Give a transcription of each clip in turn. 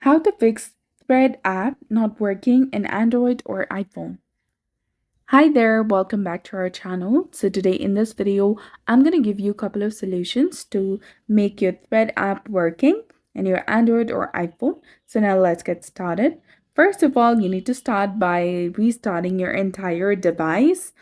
How to fix Thread app not working in Android or iPhone. Hi there, welcome back to our channel. So today in this video, I'm going to give you a couple of solutions to make your Thread app working in your Android or iPhone. So now let's get started. First of all, you need to start by restarting your entire device.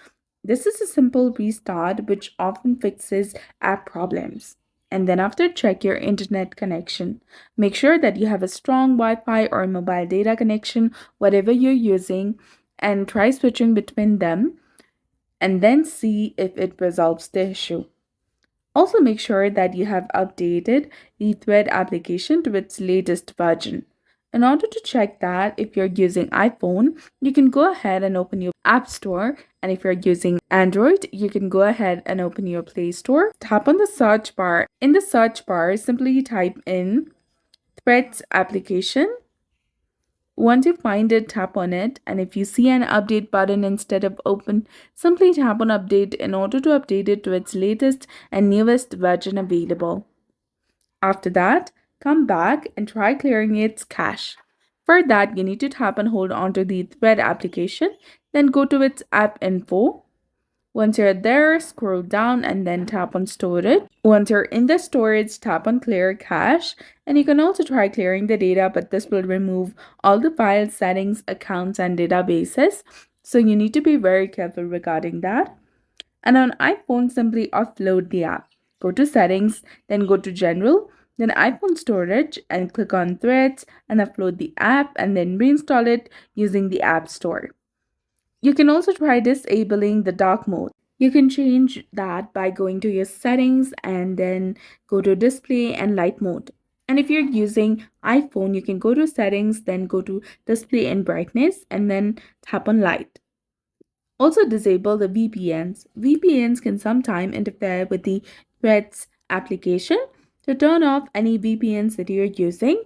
This is a simple restart which often fixes app problems. And then after, check your internet connection. Make sure that you have a strong Wi-Fi or mobile data connection, whatever you're using, and try switching between them and then see if it resolves the issue. Also, make sure that you have updated the Thread application to its latest version. In order to check that, if you're using iPhone, you can go ahead and open your App Store. And if you're using Android, you can go ahead and open your Play Store. Tap on the search bar. In the search bar, simply type in Threads application. Once you find it, tap on it, and if you see an update button instead of open, simply tap on update in order to update it to its latest and newest version available. After that, come back and try clearing its cache. For that, you need to tap and hold onto the Thread application, then go to its app info. Once you're there, scroll down and then tap on storage. Once you're in the storage, tap on clear cache. And you can also try clearing the data, but this will remove all the files, settings, accounts, and databases. So you need to be very careful regarding that. And on iPhone, simply offload the app. Go to settings, then go to general, then iPhone storage, and click on threads and upload the app and then reinstall it using the App Store. You can also try disabling the dark mode. You can change that by going to your settings and then go to display and light mode. And if you're using iPhone, you can go to settings, then go to display and brightness, and then tap on light. Also disable the VPNs. VPNs can sometimes interfere with the Threads application. To turn off any VPNs that you're using,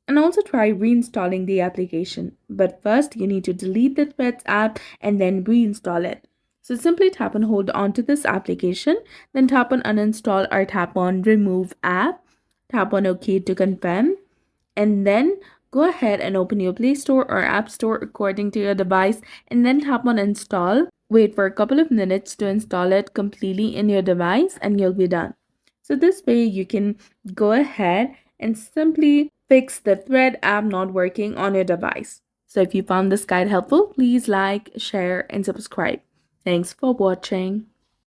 and also try reinstalling the application. But first, you need to delete the Threads app and then reinstall it. So simply tap and hold onto this application, then tap on uninstall or tap on remove app, tap on OK to confirm, and then go ahead and open your Play Store or App Store according to your device, and then tap on install. Wait for a couple of minutes to install it completely in your device, and you'll be done. So this way you can go ahead and simply fix the Thread app not working on your device. So if you found this guide helpful, please like, share, and subscribe. Thanks for watching.